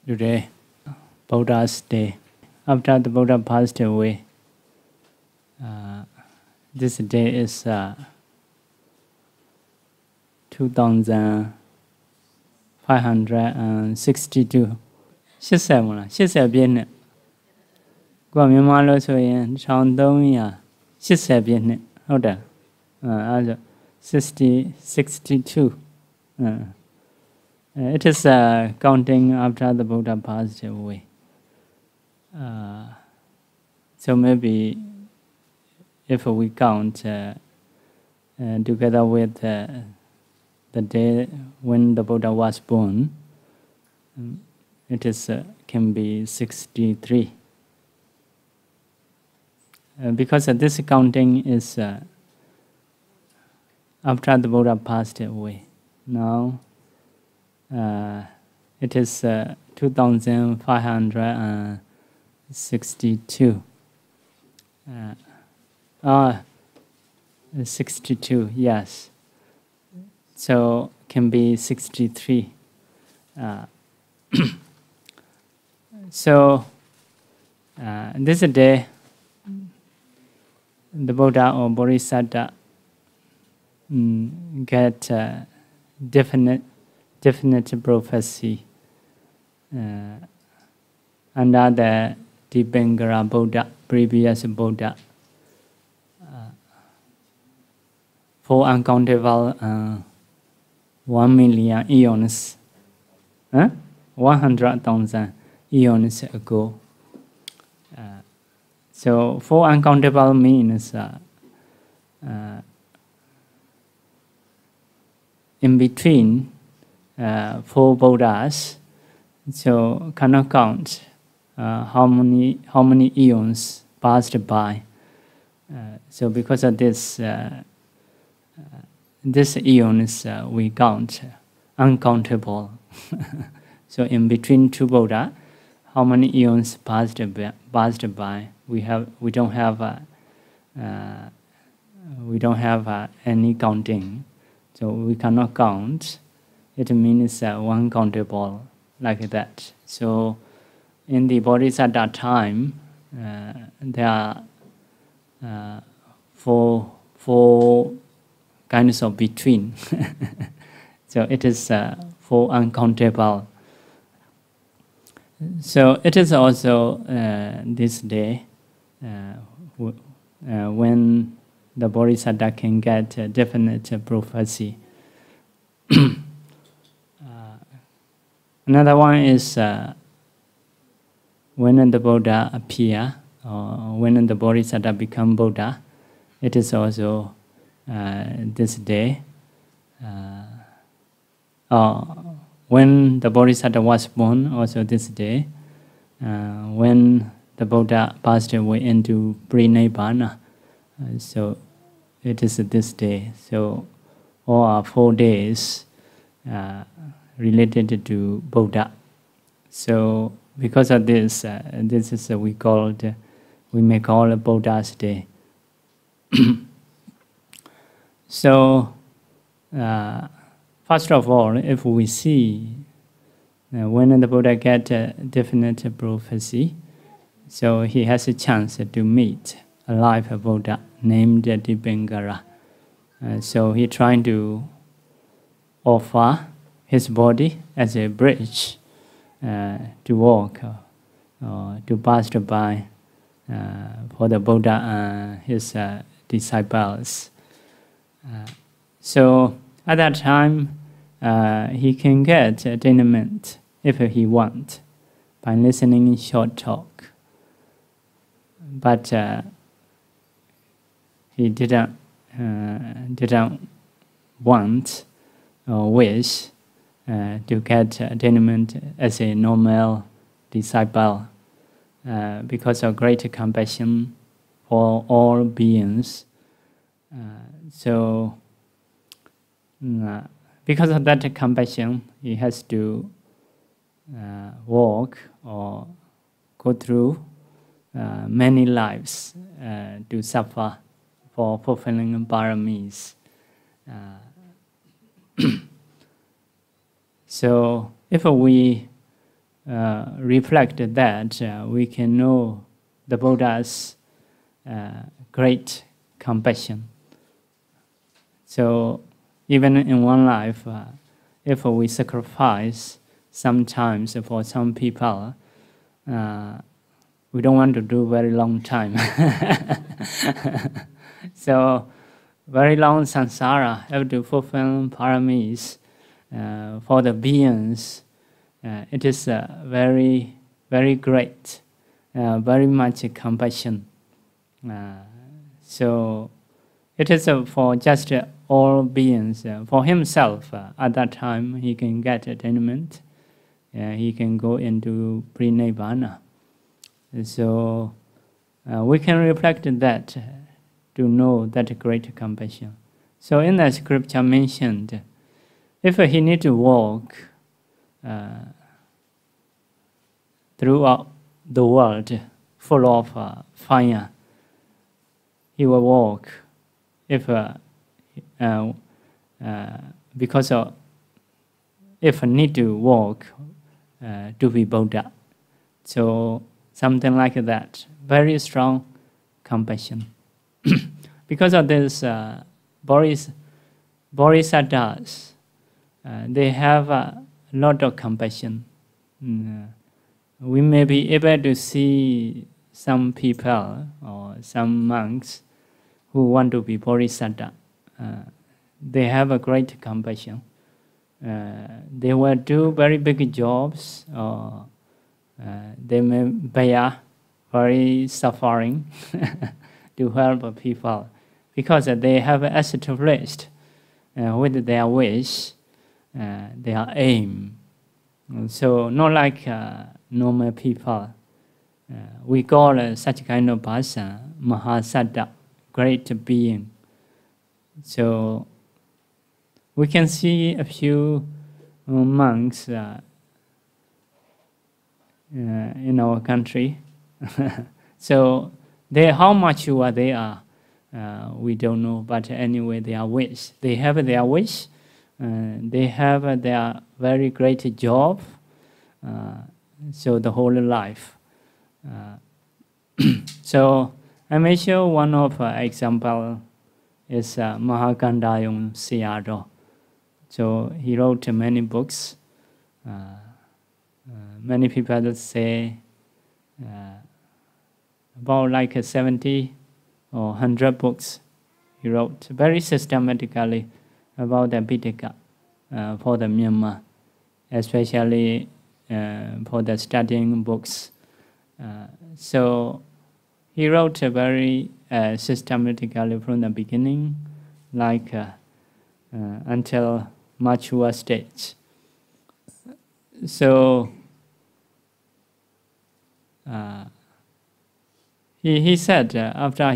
today, Buddha's day. After the Buddha passed away, this day is 2562. 80 မလား80ပြည့်နှစ်ကိုကမြန်မာလို့ဆိုရင်1380ပြည့်နှစ်ဟုတ်တယ်အဲဒါ62 it is counting after the Buddha passed away. So maybe if we count together with the day when the Buddha was born, it is can be 63. Because this counting is after the Buddha passed away. Now it is 2562. 62, yes. So can be 63. So this day, the Buddha or Bodhisattva get definite prophecy under the Dipengara Buddha, previous Buddha, for uncountable 1 million eons, 100,000 eons ago. So for uncountable means in between 4 Buddhas, so cannot count how many eons passed by. So because of this eons we count uncountable. So in between 2 Buddha, how many eons passed by? We don't have any counting, so we cannot count. It means one countable like that. So in the Bodhisattva time, there are four kinds of between. So it is 4 uncountable. So it is also this day when the Bodhisattva can get a definite prophecy. Another one is when the Buddha appear, or when the Bodhisattva become Buddha. It is also this day. When the Bodhisattva was born, also this day. When the Buddha passed away into pre-Nibbana, so it is this day. So all are 4 days related to Buddha. So because of this, this is we may call a Buddha's day. So first of all, if we see when the Buddha get a definite prophecy, so he has a chance to meet a live Buddha named Dipengara. So he trying to offer his body as a bridge to walk or to pass by for the Buddha and his disciples. So at that time, he can get attainment if he wants by listening short talk. But he didn't want or wish to get attainment as a normal disciple because of great compassion for all beings. So because of that compassion, he has to walk or go through many lives to suffer for fulfilling paramis. So if we reflect that, we can know the Buddha's great compassion. So even in one life, if we sacrifice sometimes for some people, we don't want to do very long time. So very long samsara have to fulfill paramis for the beings. It is very, very great, very much compassion. So it is for just all beings. For himself, at that time, he can get attainment. He can go into pre-nibbana. So we can reflect that to know that great compassion. So in the scripture mentioned, if he need to walk throughout the world full of fire, he will walk. If because of if need to walk to be Buddha, so something like that, very strong compassion. Because of this, Bodhisattvas, they have a lot of compassion. We may be able to see some people or some monks who want to be Bodhisattva. They have a great compassion. They will do very big jobs, or they may bear very suffering to help people, because they have established with their wish, their aim. So not like normal people. We call such kind of person Mahasattva, great being. So we can see a few monks in our country. So how mature they are, we don't know. But anyway, their wish, they have their wish. They have their very great job. So the whole life. So I may show one of example is Mahakandayum Sayadaw. So he wrote many books. Many people say about like 70 or 100 books he wrote very systematically about the Pitaka for the Myanmar, especially for the studying books. So he wrote very systematically from the beginning, like until mature stage. So he said after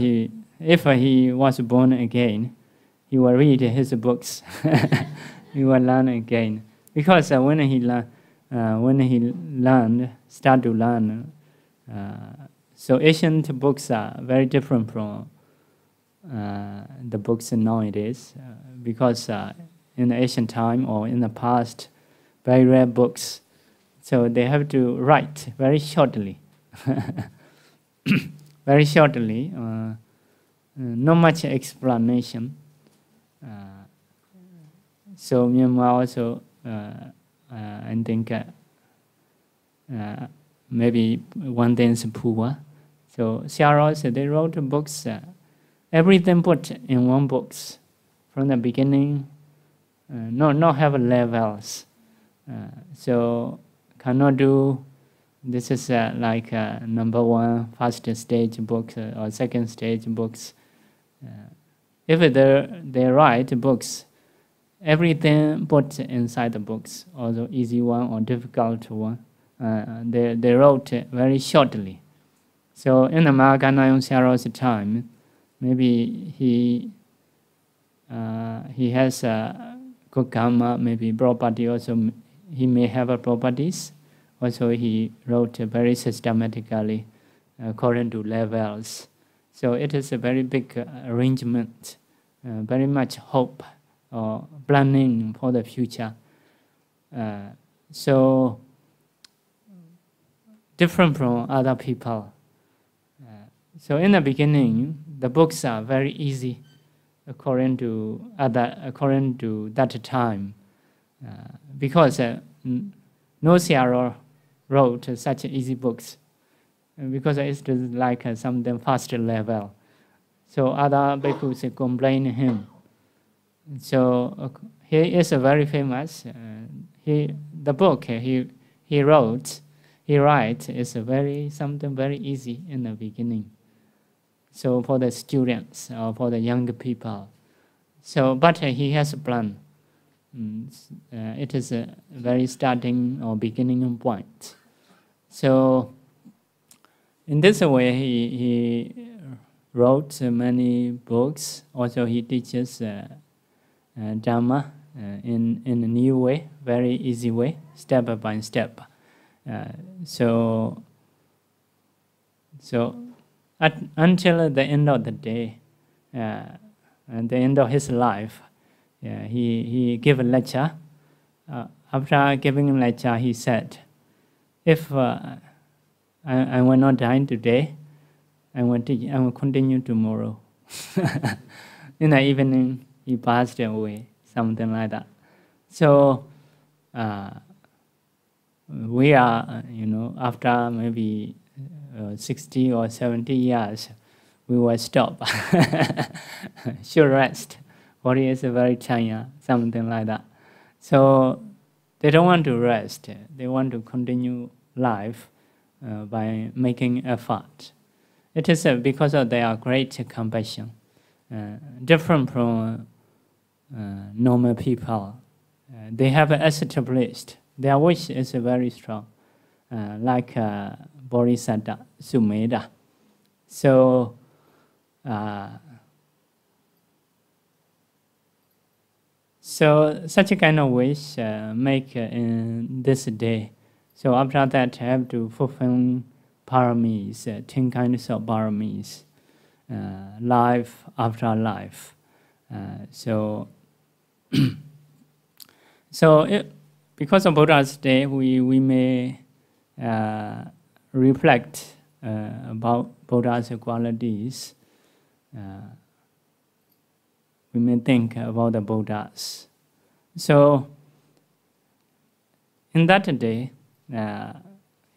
if he was born again, he will read his books. He will learn again, because when he start to learn, so ancient books are very different from the books nowadays, because in the ancient time or in the past, very rare books, so they have to write very shortly. Very shortly, not much explanation. So Myanmar also, I think, maybe one thing is poor. So Sayadaw, they wrote books, everything put in one books, from the beginning, not have levels. So cannot do. This is like number one, first stage books or second stage books. If they write books, everything put inside the books, although easy one or difficult one, they wrote very shortly. So in the Mahakandayum Sayadaw's time, maybe he has a good karma, maybe property also. He may have properties. Also, he wrote very systematically according to levels. So it is a very big arrangement, very much hope or planning for the future. So different from other people. So in the beginning, the books are very easy according to that time, because no CRO wrote such easy books, because it's like something faster level. So other bhikkhus complain him. So he is very famous. The book he writes is something very easy in the beginning. So for the students or for the younger people. So but he has a plan. It is a very starting or beginning point. So in this way he wrote many books. Also he teaches Dhamma in a new way, very easy way, step by step. So until the end of the day, and the end of his life, he gave a lecture. After giving a lecture, he said, if I will not die today, I will continue tomorrow. In the evening, he passed away, something like that. So we are, after maybe 60 or 70 years, we will stop. Should rest. Body is very tired, something like that. So they don't want to rest. They want to continue life by making effort. It is because of their great compassion, different from normal people. They have established. Their wish is very strong, like Bodhisattva, Sumedha. So such a kind of wish make in this day. So after that, have to fulfill paramis, 10 kinds of paramis, life after life. So because of Buddha's day, we may reflect about Buddha's qualities. We may think about the Buddhas. So in that day,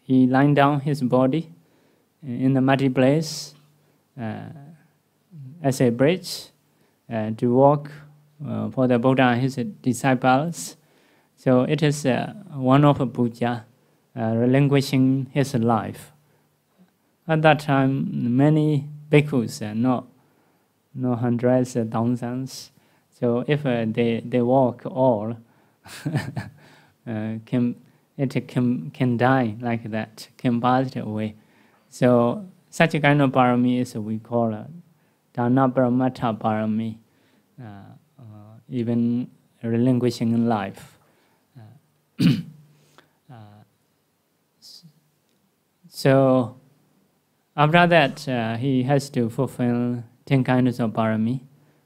he lying down his body in the muddy place as a bridge to walk for the Buddha and his disciples. So it is one of a puja, relinquishing his life. At that time, many bhikkhus, no hundreds, thousands. So if they walk all, can die like that, can pass away. So such a kind of parami is we call Dana Paramata parami, even relinquishing life. So after that, he has to fulfill 10 kinds of parami.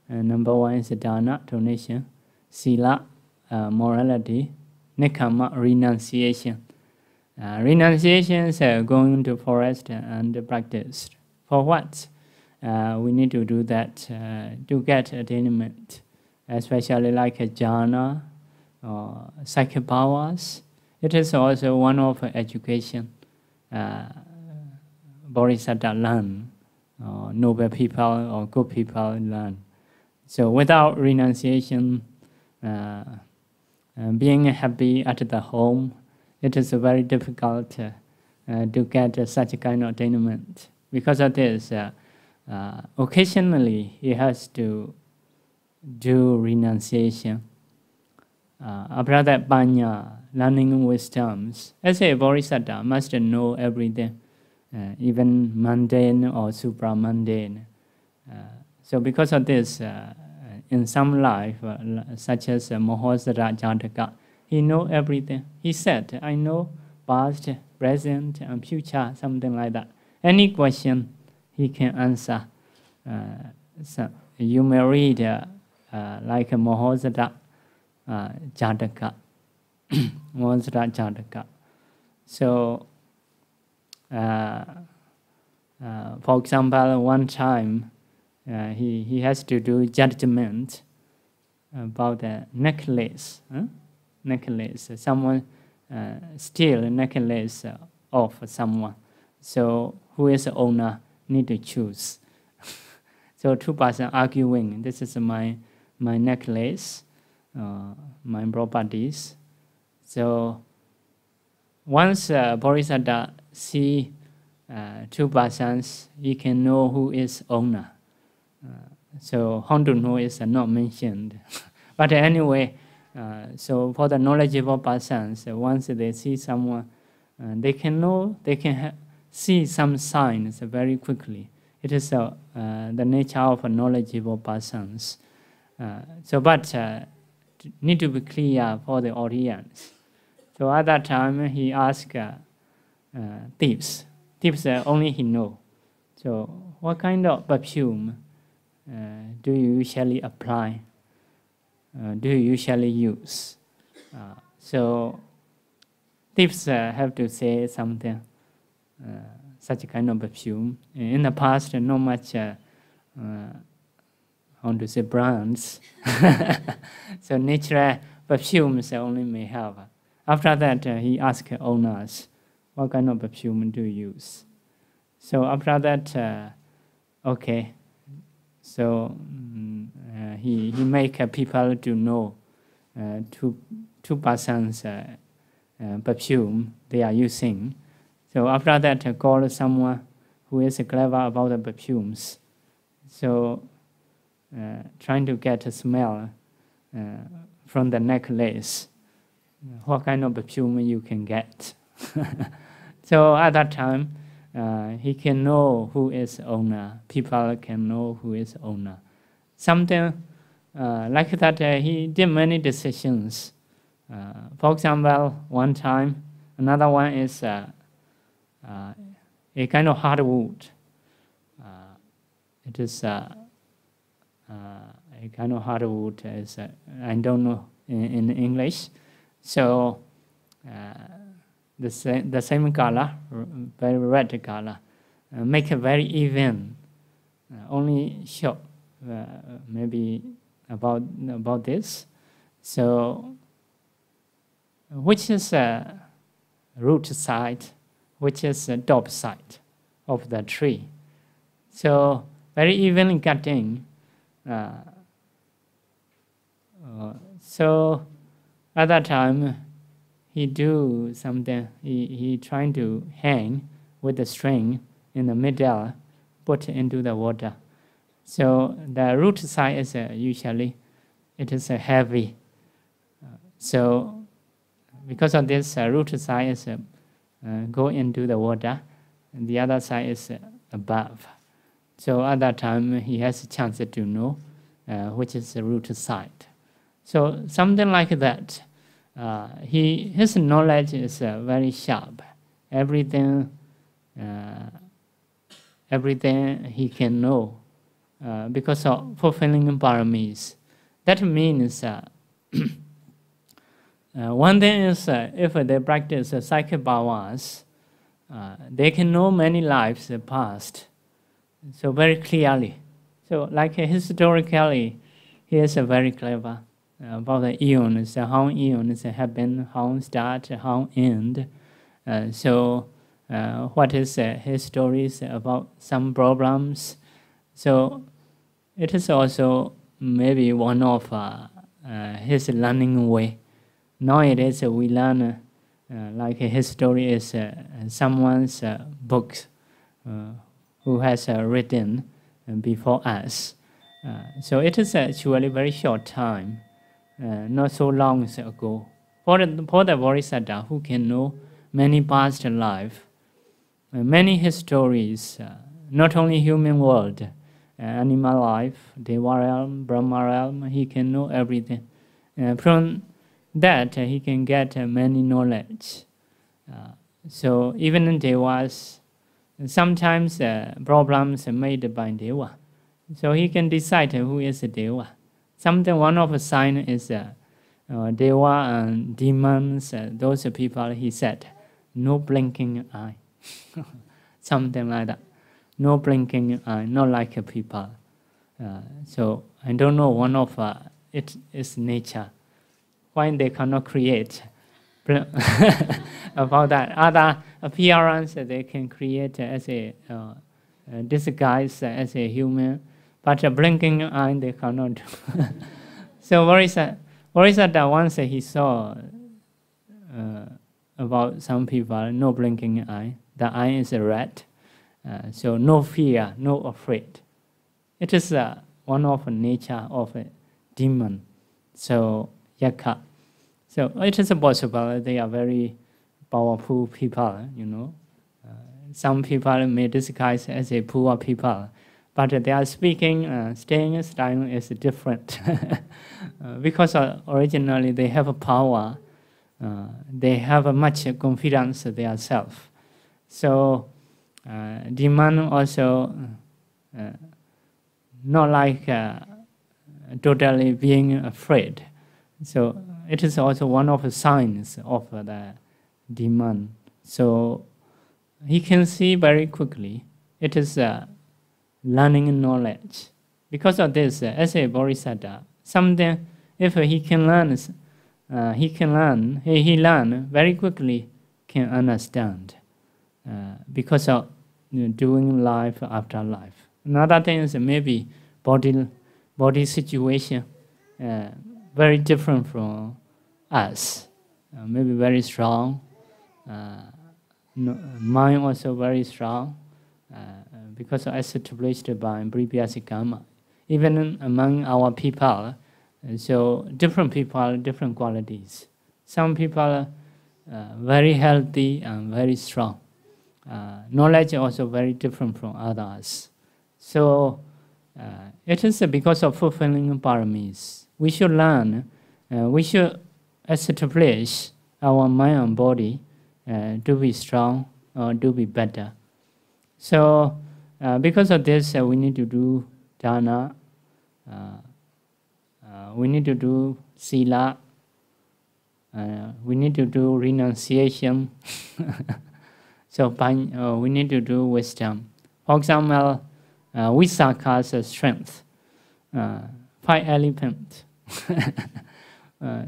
Number one is dana, donation, sila, morality, nikama, renunciation. Renunciation is going to forest and practice. For what? We need to do that to get attainment, especially like a jhana or psychic powers. It is also one of education. Bodhisattva learn, noble people or good people learn. So without renunciation, being happy at the home, it is very difficult to get such a kind of attainment. Because of this, occasionally he has to do renunciation. After that, panya, learning wisdoms. As a bodhisattva, must know everything, even mundane or supramundane. So because of this, in some life, such as Mahosara Jataka, he know everything. He said, I know past, present, and future, something like that. Any question, he can answer. So you may read like a Mahosara Jataka. Mahosara Jataka. So For example, one time he has to do judgment about a necklace. Necklace. Someone steal a necklace of someone. So who is the owner? Need to choose. So two persons arguing. This is my necklace, my properties. So once Bodhisattva see two persons, he can know who is owner. So how to know is not mentioned. But anyway, so for the knowledgeable persons, once they see someone, they can know, they can see some signs very quickly. It is the nature of knowledgeable persons. But need to be clear for the audience. So at that time, he asked tips. Tips only he know. So what kind of perfume do you usually apply? Do you usually use? So tips have to say something. Such a kind of perfume. In the past, not much, how to say, brands. So natural perfumes only may have. After that, he asked owners, what kind of perfume do you use? So after that, okay. So he make people to know two persons perfume they are using. So after that, call someone who is clever about the perfumes. So trying to get a smell from the necklace. What kind of perfume you can get? So at that time, he can know who is owner. People can know who is owner. Something like that, he did many decisions. For example, one time, another one is a kind of hardwood. It is a kind of hardwood. I don't know in English. So the same color, very red color, make it very even. Only short, maybe about this. So which is root side, which is the top side of the tree. So very even cutting. So at that time, he do something. He trying to hang with the string in the middle, put into the water. So the root side is usually it is heavy. So because of this, root side is go into the water, and the other side is above. So at that time, he has a chance to know which is the root side. So something like that. His knowledge is very sharp. Everything he can know because of fulfilling paramis. That means one thing is if they practice psychic powers, they can know many lives past. So very clearly. So like historically, he is very clever about the eons, how eons happen, how start, how end. So what is his stories about some problems. So it is also maybe one of his learning way. Nowadays we learn like his story is someone's book who has written before us. So it is actually very short time, not so long ago. For the Bodhisattva who can know many past life, many histories, not only human world, animal life, Deva realm, Brahma realm, he can know everything. From that he can get many knowledge. So even in Devas, sometimes problems are made by Deva. So he can decide who is a Deva. Something one of the sign is Deva and demons, those people, he said, no blinking eye. something like that. No blinking eye, not like people. So I don't know, one of it is nature. Why they cannot create about that. Other appearance they can create as a disguise as a human, but a blinking eye they cannot do. So Bodhisattva once he saw about some people, no blinking eye. The eye is a red, so no fear, no afraid. It is one of nature of a demon, so yakka. So it is possible they are very powerful people, you know. Some people may disguise as a poor people, but their speaking, staying style is different. Because originally they have a power, they have a much confidence in themselves. So demon also not like totally being afraid. So it is also one of the signs of the demon. So he can see very quickly. It is learning knowledge. Because of this, as a bodhisattva, something if he can learn, he learn very quickly, can understand. Because of doing life after life. Another thing is maybe body situation very different from us. Maybe very strong. Mind also very strong. Because as established by previous karma. Even among our people, so different people, different qualities. Some people are very healthy and very strong. Knowledge also very different from others. So it is because of fulfilling paramis. We should learn, we should establish our mind and body to be strong or to be better. So because of this, we need to do dana, we need to do sila, we need to do renunciation. So we need to do wisdom. For example, Vesak strength, 5 elephants.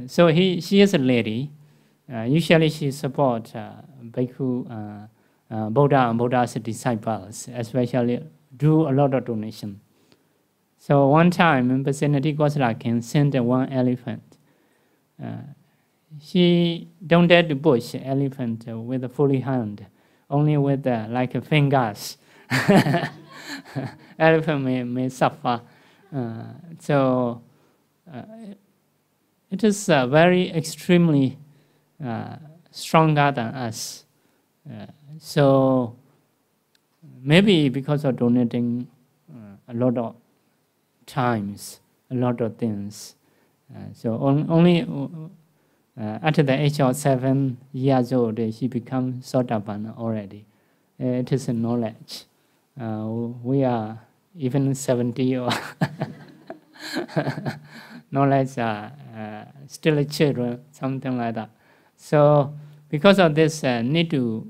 So she is a lady. Usually she supports Bhikkhu, Buddha and Buddha's disciples, especially do a lot of donation. So one time, in vicinity Gosala can send 1 elephant. She don't dare to push elephant with a fully hand, only with like fingers. Elephant may suffer. So it is very extremely stronger than us. So maybe because of donating a lot of times, a lot of things. So only at the age of 7 years old, she becomes Sotapanna already. It is a knowledge. We are even 70 or knowledge are still children, something like that. So because of this, need to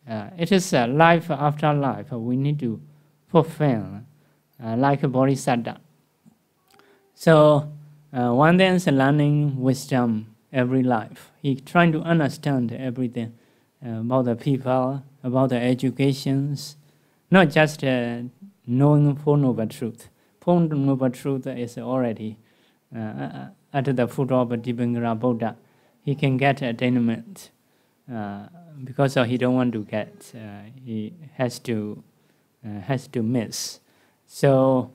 it is life after life. We need to fulfill like a bodhisattva. So one thing is learning wisdom every life. He trying to understand everything about the people, about the educations, not just knowing Four Noble Truth. Four Noble Truth is already at the foot of Dibangara Buddha. He can get attainment because he don't want to get. He has to miss. So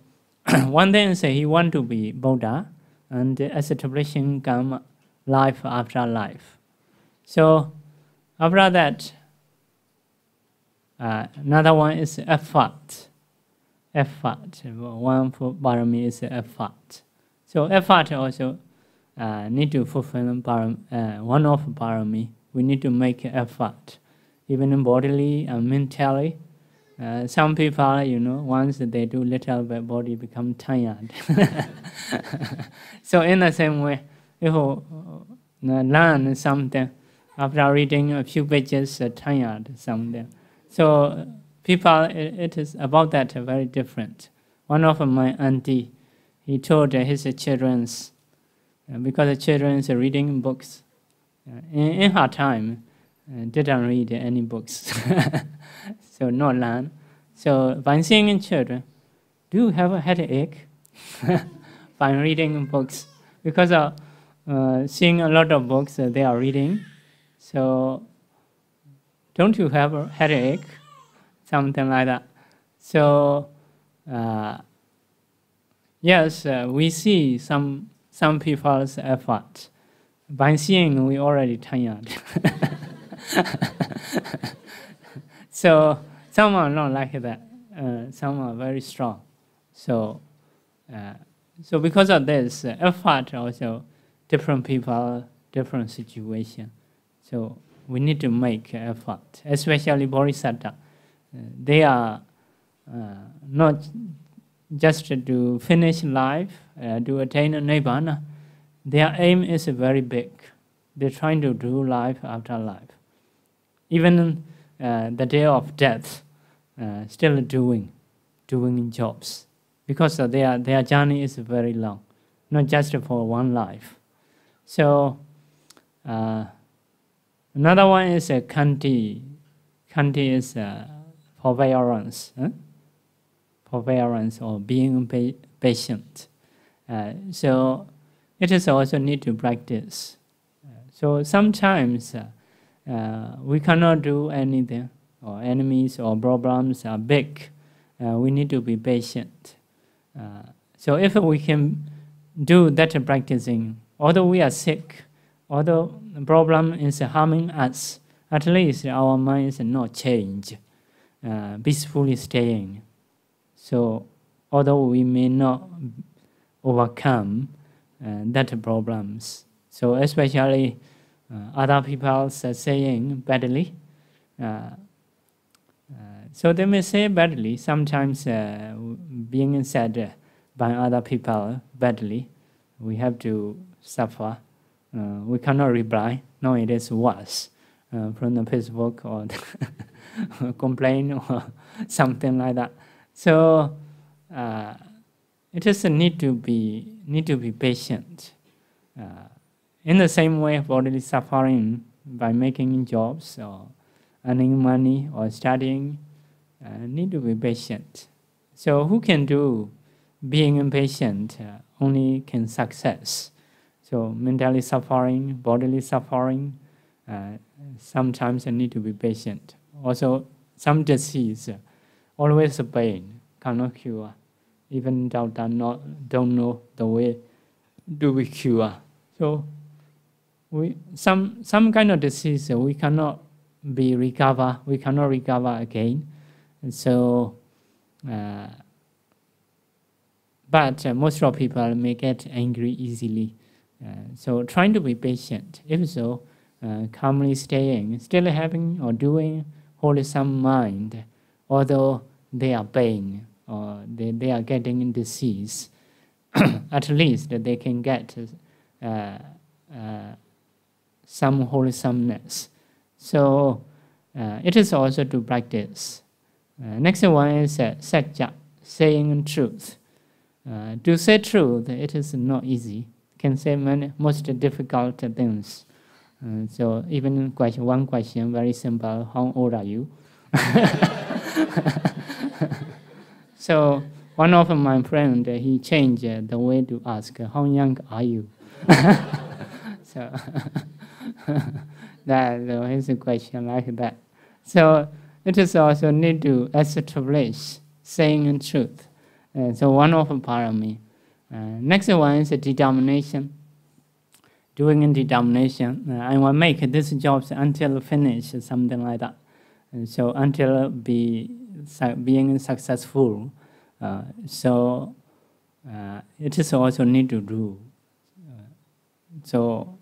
one thing is he want to be Buddha and establishing karma life after life. So after that, another one is effort. Effort. One for parami is effort. So effort also need to fulfill one of parami. We need to make effort, even bodily and mentally. Some people, you know, once they do little bit, body become tired. So in the same way, if you learn something after reading a few pages, tired something. So people, it is about that very different. One of my auntie, he told his children's, because the children are reading books. In her time, didn't read any books, so not learn. So by seeing children, do you have a headache by reading books? Because seeing a lot of books they are reading, so don't you have a headache? Something like that. So yes, we see some people's effort. By seeing, we already tired. So some are not like that. Some are very strong. So because of this effort, also different people, different situation. So we need to make effort, especially Bodhisattva. They are not just to finish life, to attain a Nibbana. Their aim is very big. They're trying to do life after life. Even the day of death, still doing jobs. Because their journey is very long, not just for one life. So another one is a Kanti. Kanti is forbearance. Forbearance or being patient. So it is also need to practice. So sometimes we cannot do anything, or enemies or problems are big. We need to be patient. So if we can do that practicing, although we are sick, although the problem is harming us, at least our mind is not changed, peacefully staying. So although we may not overcome that problems, so especially other people are saying badly, so they may say badly, sometimes being said by other people badly, we have to suffer. We cannot reply. No, it is worse from the Facebook or complain or something like that. So it is a need to be patient. In the same way, bodily suffering by making jobs or earning money or studying, need to be patient. So who can do being impatient only can success. So mentally suffering, bodily suffering, sometimes I need to be patient. Also, some disease, always pain, cannot cure. Even doctor don't know the way to be cure. So some kind of disease we cannot recover again. And so, but most of people may get angry easily. So trying to be patient. If so, calmly staying, still having or doing wholesome mind, although they are pain or they are getting disease, at least they can get some wholesomeness. So it is also to practice. Next one is sakya, saying truth. To say truth, it is not easy. Can say most difficult things. So even one question, very simple, how old are you? So one of my friends, he changed the way to ask, how young are you? So that is a question like that. So it is also need to establish saying truth. So one of parami. Next one is determination. Doing in determination. I will make this job until finish, something like that. So until being successful. So it is also need to do. So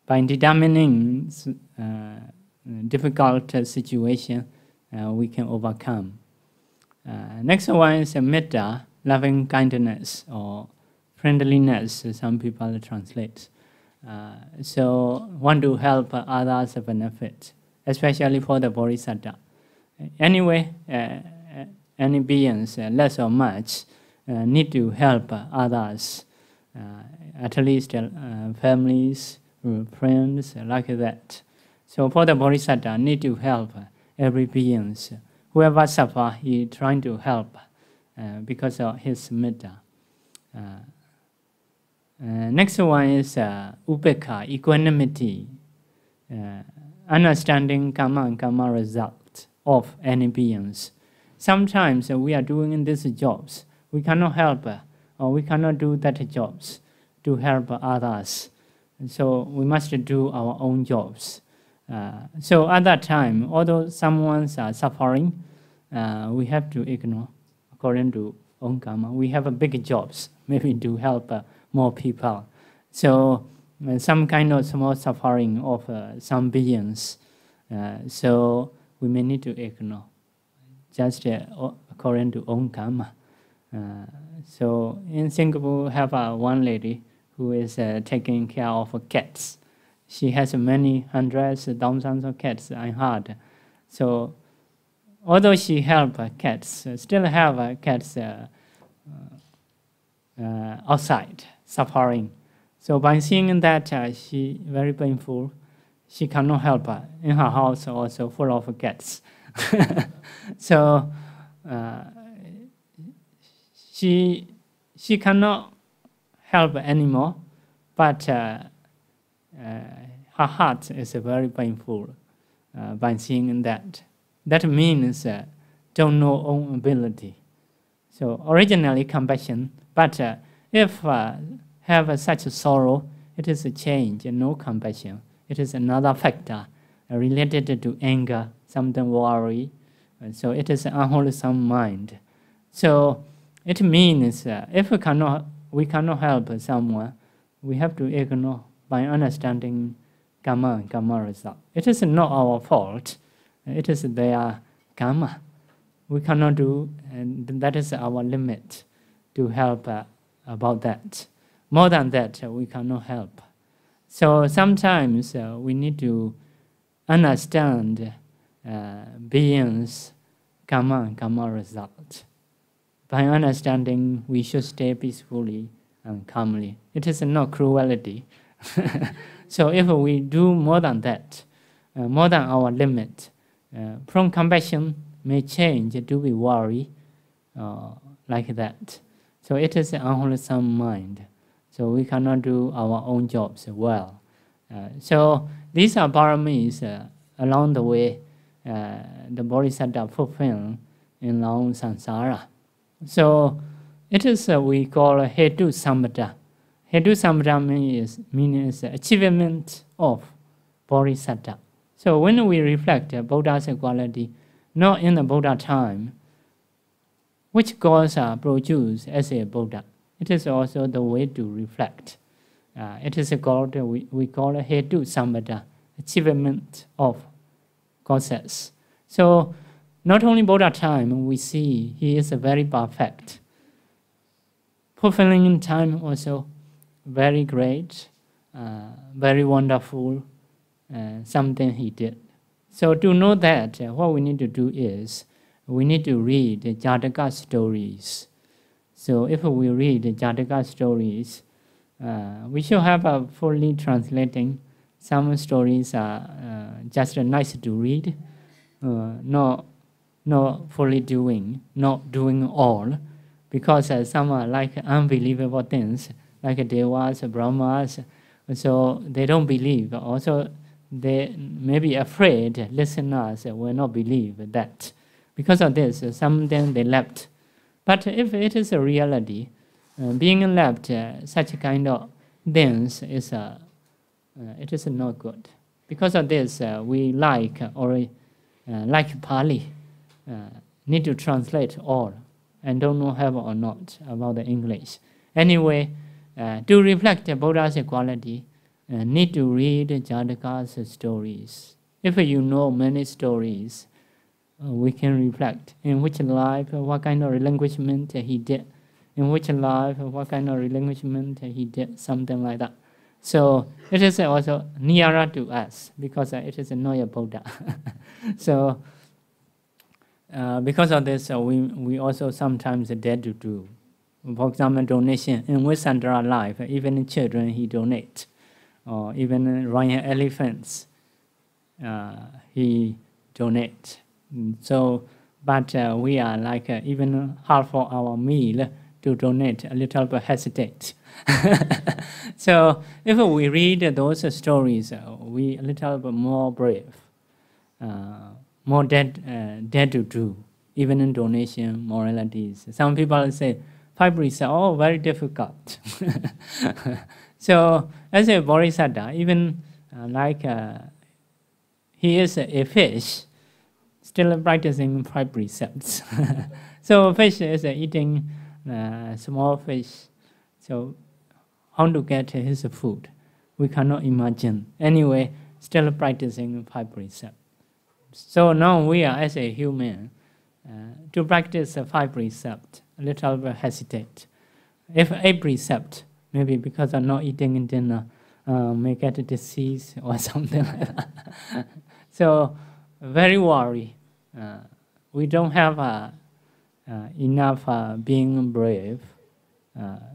by determining difficult situation, we can overcome. Next one is metta, loving kindness or friendliness, some people translate. So want to help others benefit, especially for the bodhisattva. Anyway, any beings, less or much, need to help others, at least families, friends, like that. So for the Bodhisattva, need to help every beings. Whoever suffer, he trying to help because of his metta. Next one is upekha, equanimity, understanding karma and karma result of any beings. Sometimes we are doing these jobs, we cannot help or we cannot do that jobs to help others. So we must do our own jobs. So at that time, although someone's suffering, we have to ignore according to own karma. We have a big jobs, maybe to help more people. So some kind of small suffering of some beings, so we may need to ignore, just according to own karma. So in Singapore, we have one lady who is taking care of cats. She has many hundreds, thousands of cats I heard. So although she help cats, still have cats outside suffering. So by seeing that, she very painful. She cannot help her. In her house also full of cats. So she cannot help anymore, but her heart is very painful by seeing that. That means don't know own ability. So originally compassion, but if have such a sorrow, it is a change, no compassion. It is another factor related to anger, something worry. So it is an unwholesome mind. So it means if we cannot help someone, we have to ignore by understanding karma and karma result. It is not our fault. It is their karma. We cannot do, and that is our limit to help about that. More than that, we cannot help. So sometimes we need to understand beings, karma and karma result. By understanding, we should stay peacefully and calmly. It is not cruelty. So if we do more than that, more than our limit, from compassion may change to be worry, like that. So it is an unwholesome mind. So we cannot do our own jobs well. So these are paramis along the way the Bodhisattva fulfill in long samsara. So it is we call hetu sambhata. Hetu sambhata means achievement of Bodhisattva. So when we reflect Buddha's quality, not in the Buddha time, which goals are produced as a Buddha, it is also the way to reflect. It is called, we call it hetu sambhata, achievement of causes. So not only Buddha time, we see he is very perfect. Fulfilling in time also very great, very wonderful, something he did. So to know that, what we need to do is, we need to read the Jataka stories. So if we read the Jataka stories, we should have a fully translating. Some stories are just nice to read, not fully doing, not doing all, because some are like unbelievable things, like Devas, Brahmas, so they don't believe. Also, they may be afraid listeners will not believe that. Because of this, some then they left. But if it is a reality, being left such kind of things is it is not good. Because of this, we like Pali, need to translate all, and don't know have or not about the English. Anyway, to reflect the Buddha's quality, need to read Jataka's stories. If you know many stories, we can reflect in which life, what kind of relinquishment he did, in which life, what kind of relinquishment he did, something like that. So it is also nearer to us, because it is not a Buddha. So because of this, we also sometimes dare to do. For example, donation in Western life, even in children he donate, or even royal elephants he donate. So, but we are like even half of our meal to donate, a little bit hesitate. So if we read those stories, we a little bit more brave, more dare to do, even in donation, moralities. Some people say, 5 precepts, oh, very difficult. So as a bodhisattva, even he is a fish, still practicing 5 precepts. So fish is eating small fish. So how to get his food? We cannot imagine. Anyway, still practicing 5 precepts. So now we are, as a human, to practice 5 precepts, a little bit hesitate. If 8 precepts, maybe because of not eating dinner, may get a disease or something like that. So very worry. We don't have enough being brave.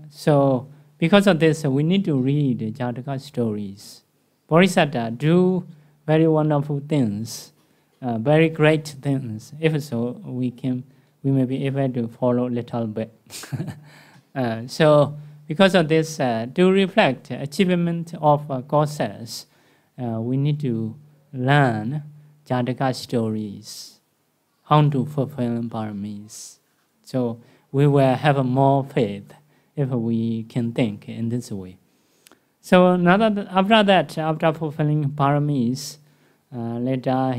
So because of this, we need to read Jataka stories. Bodhisattva do very wonderful things, very great things. If so, we may be able to follow a little bit. So because of this, to reflect achievement of causes, we need to learn Jataka stories, how to fulfill paramis. So we will have more faith if we can think in this way. So after that, after fulfilling paramis, later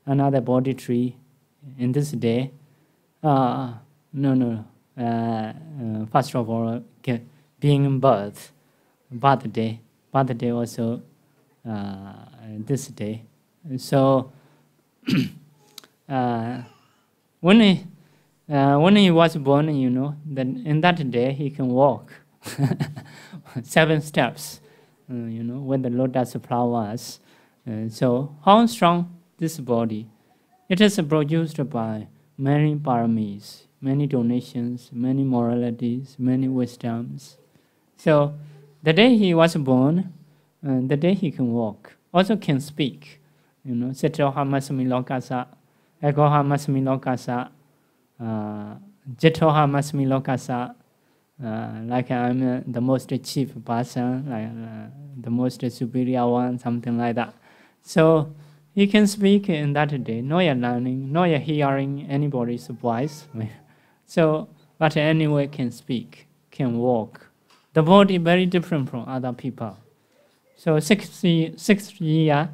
another body tree in this day. First of all, being birthday also this day. So when he was born, then in that day he can walk 7 steps, with the lotus flowers. So how strong this body? It is produced by many paramis, many donations, many moralities, many wisdoms. So the day he was born, the day he can walk, also can speak. Setoha masmi lokasa, ekoha masmi lokasa, jetoha masmi lokasa, like I'm the most chief person, like the most superior one, something like that. So he can speak in that day, not yet learning, not yet hearing anybody's voice. So, but anyway can speak, can walk. The body very different from other people. So 6 years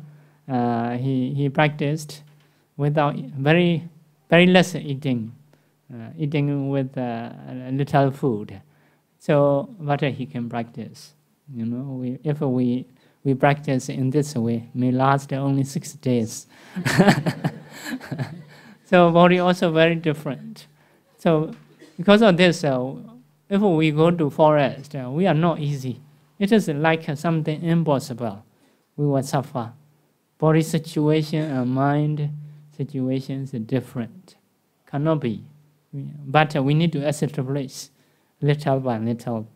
he practiced without very less eating, eating with little food. So but he can practice. If we practice in this way, may last only 6 days. So body also very different. So because of this, if we go to forest, we are not easy. It is like something impossible. We will suffer. Body situation and mind situations are different. Cannot be. But we need to establish little by little.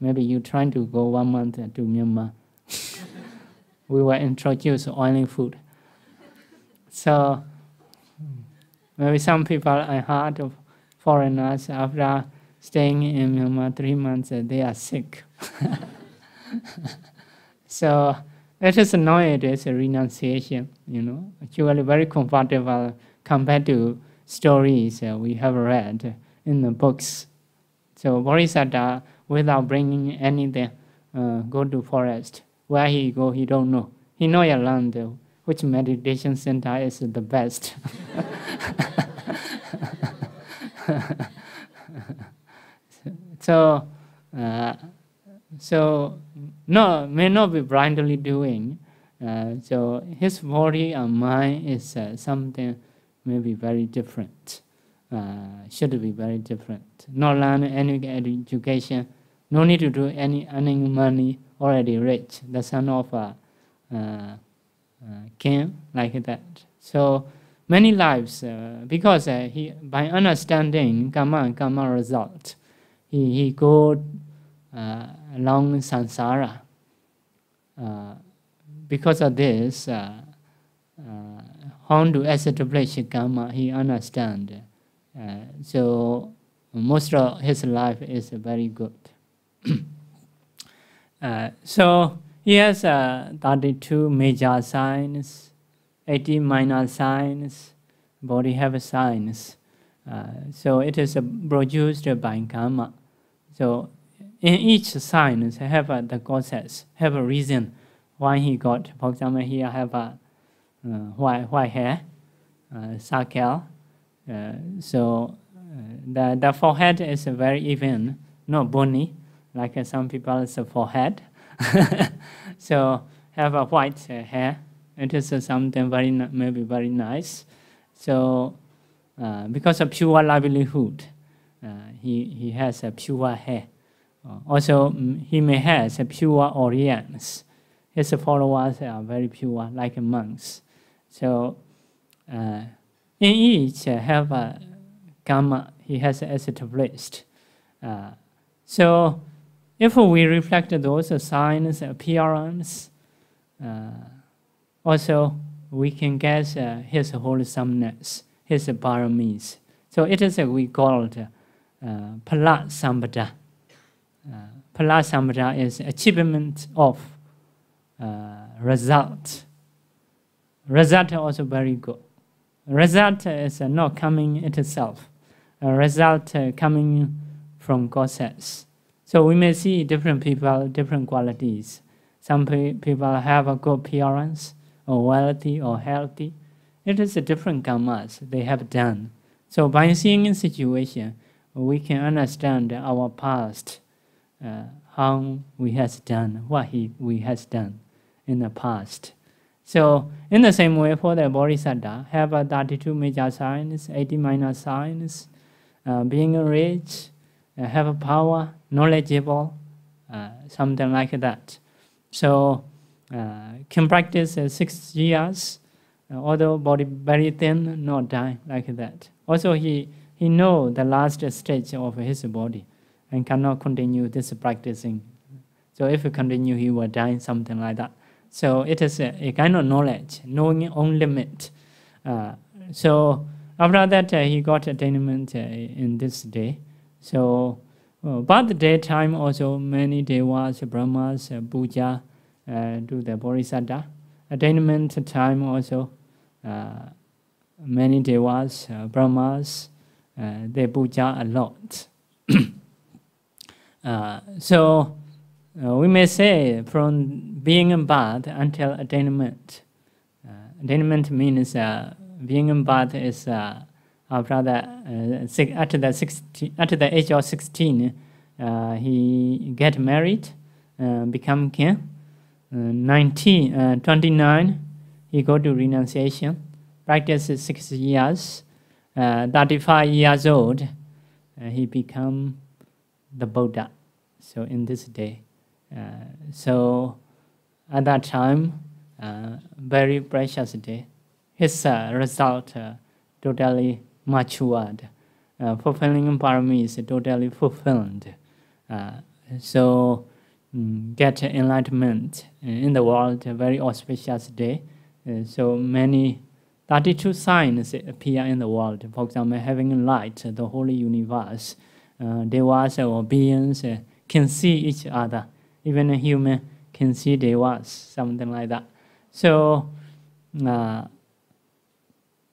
Maybe you trying to go 1 month to Myanmar. We will introduce oily food. So maybe some people I heard of foreigners after staying in Myanmar 3 months, they are sick. So it is nowadays a renunciation, actually very comfortable compared to stories we have read in the books. So Bodhisattva, without bringing anything, go to forest. Where he go, he don't know. He know you learn which meditation center is the best. So may not be blindly doing. So his body and mind is something maybe very different. Should be very different. Not learn any education. No need to do any earning money. Already rich. The son of a king, like that. So many lives, because he, by understanding karma and karma result, he go along samsara. Because of this, how to establish karma, he understand. So most of his life is very good. So he has 32 major signs, 80 minor signs, body have signs. So it is produced by karma. So in each sign have the causes, have a reason why he got. For example, here have a white hair, circle. So the forehead is very even, not bony, like some people's forehead. So have a white hair. It is something very maybe very nice. So because of pure livelihood, he has a pure hair. Also, he may have a pure audience. His followers are very pure, like monks. So in each have a karma he has established. So if we reflect those signs, appearance, also we can guess his wholesomeness, his paramis. So it is we call it pala sambhada. Pala sambhada is achievement of result. Result also very good. Result is not coming itself. Result coming from causes. So we may see different people, different qualities. Some people have a good appearance, or wealthy, or healthy. It is a different karmas they have done. So by seeing a situation, we can understand our past, how we has done, what we has done in the past. So in the same way, for the bodhisattva, have 32 major signs, 80 minor signs, being rich, have a power, knowledgeable, something like that. So can practice 6 years, although body very thin, not die like that. Also he know the last stage of his body and cannot continue this practicing. So if he continue, he will die, something like that. So it is a kind of knowledge, knowing own limit. So after that, he got attainment in this day. So, but the daytime also many devas, brahmas, puja do the bodhisattva. Attainment time also many devas, brahmas, they puja a lot. So we may say from being in birth until attainment. Attainment means being in birth is after the age of 16, he get married, become king. 29, he go to renunciation, practices 6 years. 35 years old, he become the Buddha. So in this day. So at that time, very precious day, his result totally matured, fulfilling paramis totally fulfilled. So get enlightenment in the world, a very auspicious day. So many 32 signs appear in the world. For example, having light, the whole universe, devas or beings can see each other. Even a human can see devas, something like that. So,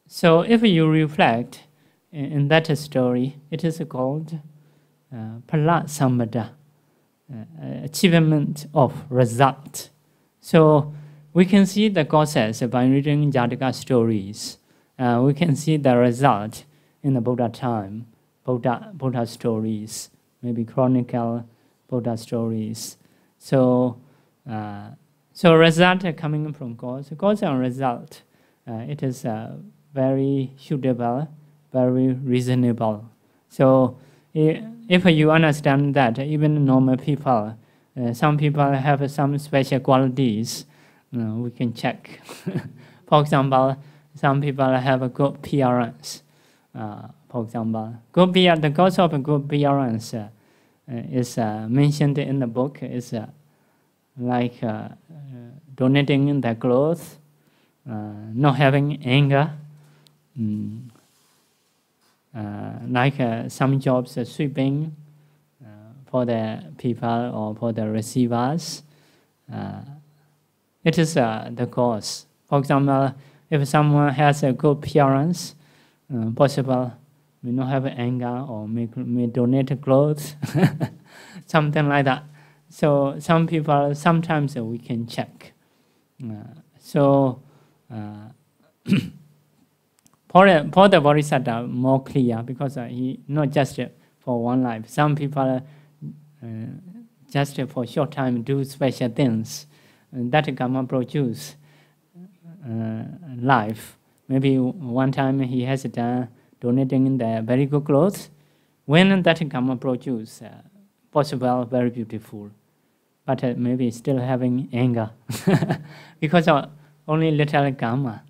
so if you reflect in that story, it is called pala sambhada, achievement of result. So we can see the causes by reading Jataka stories. We can see the result in the Buddha time, Buddha stories, maybe chronicle Buddha stories. So, so result coming from cause and result. It is very suitable, very reasonable. So, if you understand that, even normal people, some people have some special qualities. We can check. For example, some people have a good appearance. For example, the cause of a good appearance is mentioned in the book. Is like donating the clothes, not having anger, like some jobs, sweeping for the people or for the receivers. It is the cause. For example, if someone has a good appearance, possible may not have anger or may donate clothes, something like that. So some people, sometimes we can check. For the Bodhisattva, more clear, because he not just for one life. Some people just for short time do special things. That karma produce life. Maybe one time he has done donating the very good clothes. When that karma produce, possible very beautiful, but maybe still having anger because of only little karma.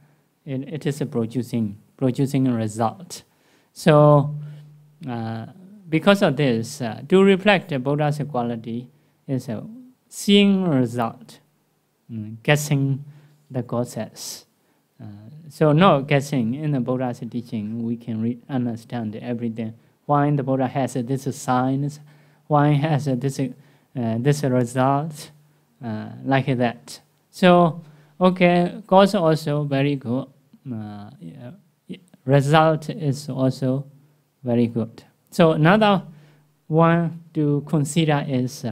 It is producing a result. So because of this, to reflect the Buddha's quality is seeing result, guessing the causes. So not guessing, in the Buddha's teaching, we can understand everything. Why the Buddha has this signs, why has this result, like that. So, okay, cause also very good. Result is also very good. So another one to consider is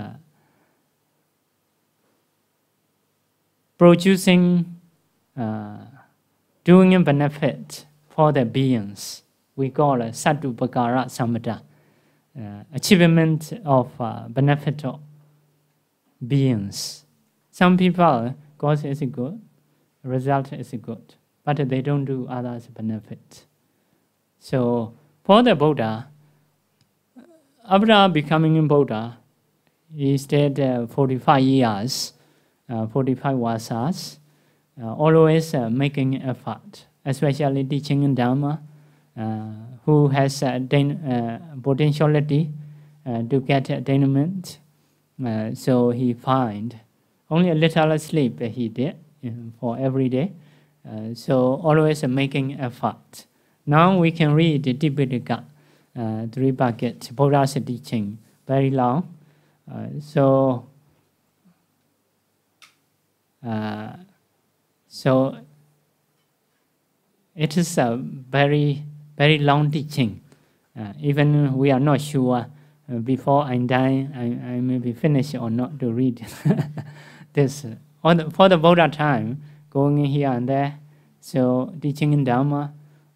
producing, doing a benefit for the beings. We call it Sattupakara Sammata, achievement of benefit of beings. Some people, cause is good, result is good, but they don't do others' benefit. So for the Buddha, after becoming a Buddha, he stayed 45 years, 45 vasas, always making effort, especially teaching in Dhamma, who has potentiality to get attainment. So he find only a little sleep he did for every day. So always making effort. Now we can read the Tipitaka, 3 buckets, Buddha's teaching, very long. So it is a very, very long teaching. Even we are not sure before I die, I may be finished or not to read this. For the Buddha time, going here and there, so teaching in Dhamma,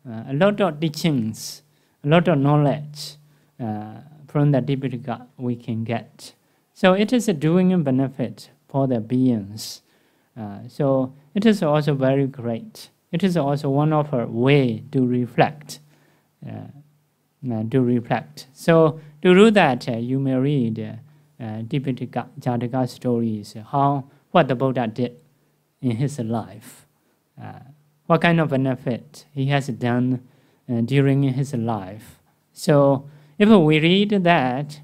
a lot of teachings, a lot of knowledge from the Tipitaka we can get. So it is a doing a benefit for the beings. So it is also very great. It is also one of our way to reflect. So to do that, you may read Tipitaka Jataka stories, what the Buddha did in his life, what kind of benefit he has done during his life. So if we read that,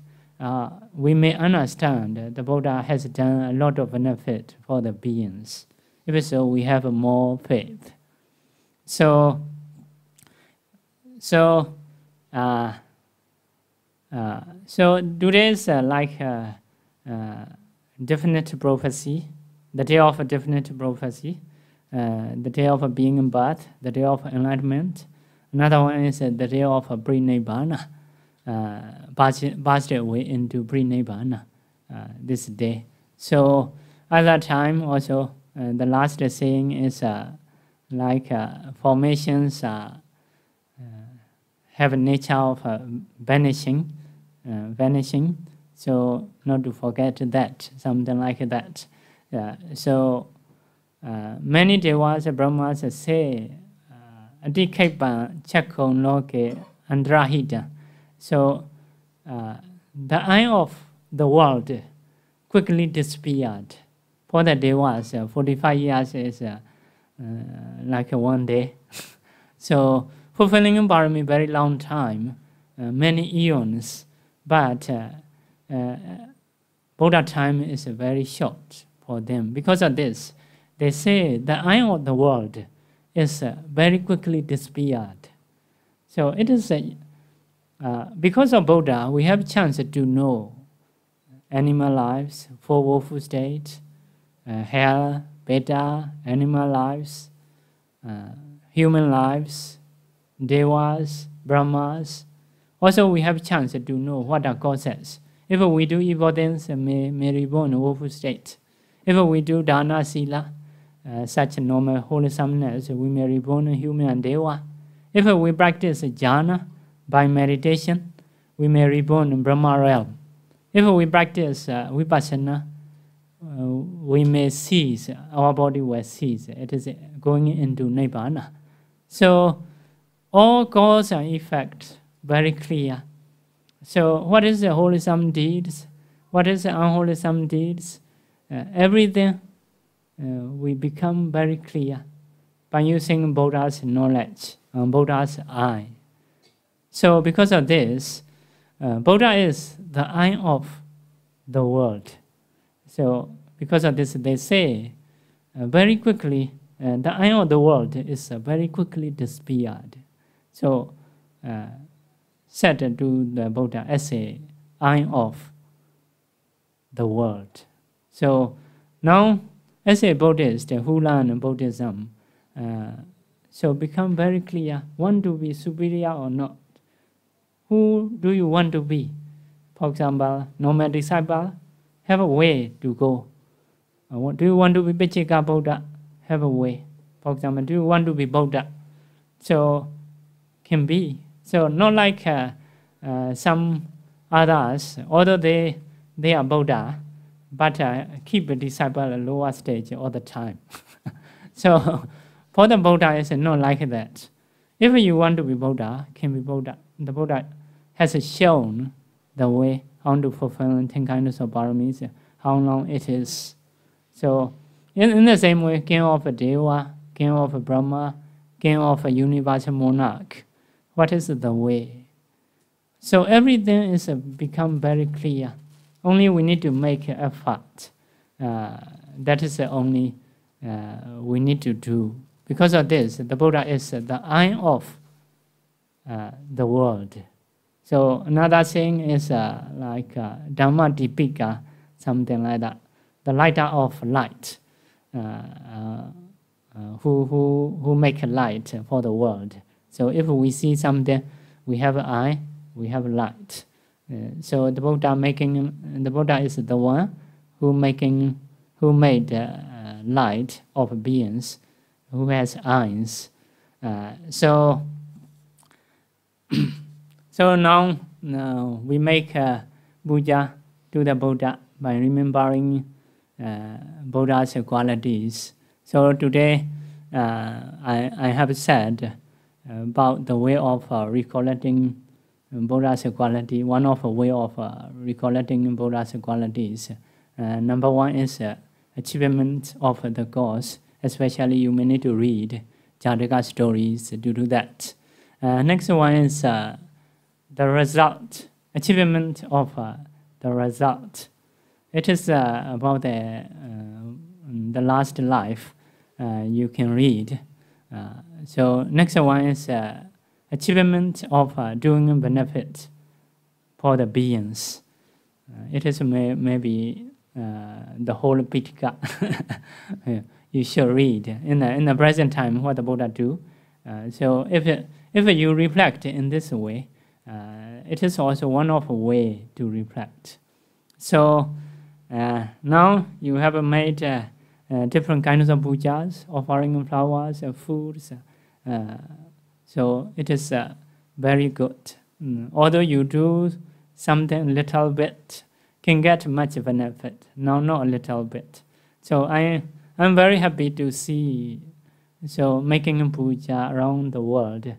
we may understand the Buddha has done a lot of benefit for the beings. If so, we have more faith. So today's like definite prophecy, the day of a definite prophecy, the day of being in birth, the day of enlightenment. Another one is the day of pre-nibbana, passed away into pre-nibbana this day. So at that time also, the last saying is like formations have a nature of vanishing. So not to forget that, something like that. Many devas, Brahmas say, Adikaipa Chakon Loke Andrahita. So the eye of the world quickly disappeared. For the devas, 45 years is like one day. So fulfilling parami very long time, many eons, but Buddha time is very short for them. Because of this, they say the eye of the world is very quickly disappeared. So it is because of Buddha, we have a chance to know animal lives, four woeful states, hell, beta, animal lives, human lives, devas, brahmas. Also, we have a chance to know what are causes. If we do evil things, may reborn in woeful state. If we do dana sila, such normal wholesomeness, we may reborn in human and deva. If we practice jhana by meditation, we may reborn in Brahma realm. If we practice vipassana, we may cease, our body will cease. It is going into nibbana. So, all cause and effect very clear. So, what is the wholesome deeds? What is the unwholesome deeds? Everything we become very clear by using Buddha's knowledge, Buddha's eye. So, because of this, Buddha is the eye of the world. So, because of this, they say very quickly, the eye of the world is very quickly disappeared. So, said to the Buddha as a eye of the world. So, now, as a Buddhist who learn Buddhism, so become very clear, want to be superior or not. Who do you want to be? For example, normal disciple, have a way to go. Do you want to be Pachika Buddha? Have a way. For example, do you want to be Buddha? So, can be. So, not like some others, although they are Buddha, but keep a disciple at a lower stage all the time. So, for the Buddha, it's not like that. If you want to be Buddha, can be Buddha. The Buddha has shown the way how to fulfill 10 kinds of paramis, how long it is. So, in the same way, king of a Deva, king of a Brahma, king of a universal monarch, what is the way? So everything is become very clear. Only we need to make an effort. That is the only we need to do. Because of this, the Buddha is the eye of the world. So another thing is like Dhamma Dipika, something like that. The lighter of light, who make a light for the world. So if we see something, we have an eye, we have light. So the Buddha is the one who made light of beings, who has eyes. So now we make puja to the Buddha by remembering Buddha's qualities. So today I have said about the way of recollecting Buddha's quality. One of the way of recollecting Buddha's qualities. Number one is achievement of the cause. Especially you may need to read Jataka stories to do that. Next one is the result, achievement of the result. It is about the last life you can read. So next one is achievement of doing benefit for the beings. It is maybe the whole Pitaka. You should read in the present time what the Buddha do. So if you reflect in this way, it is also one of a way to reflect. So now you have made different kinds of pujas, offering flowers, foods. So it is very good. Although you do something little bit, can get much benefit. No, not a little bit. So I'm very happy to see making a puja around the world.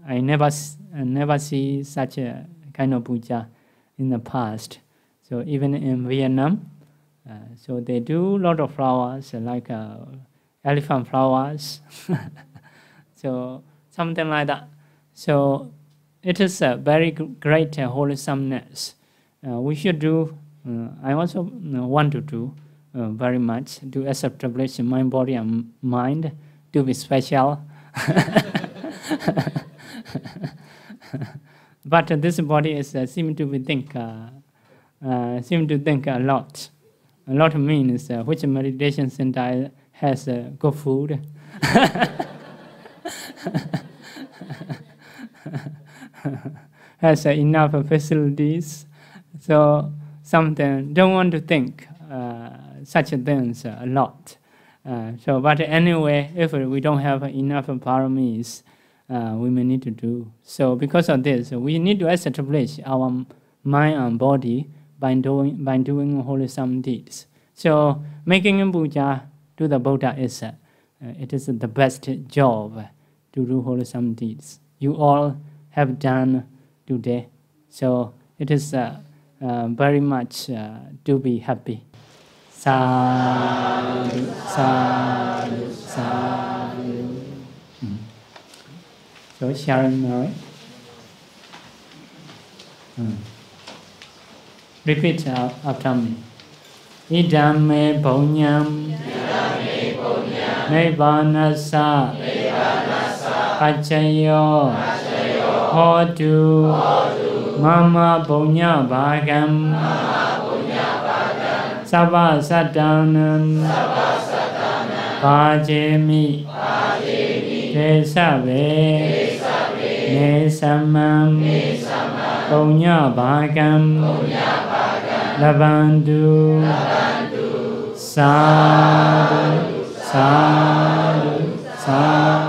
I never see such a kind of puja in the past. So even in Vietnam, so they do a lot of flowers like elephant flowers. So something like that. So it is a very great wholesomeness. We should do, I also want to do very much, to establish mind, body and mind to be special. But this body is seem to think a lot. A lot means which meditation center has good food. Has enough facilities. So something don't want to think such things a lot. But anyway, if we don't have enough paramis, we may need to do. So because of this, we need to establish our mind and body by doing wholesome deeds. So making a puja to the Buddha is it is the best job to do wholesome deeds. You all have done today, so it is very much to be happy. Sadhu, sadhu, sadhu. So sharing now. Repeat after me. Idame punyam Nibbanasa Pachayo Hotu Mama punya bhagam Sabha satanam Pajemi Tesave Nesamam Punya bhagam Labandu Sadhu Sadhu Sadhu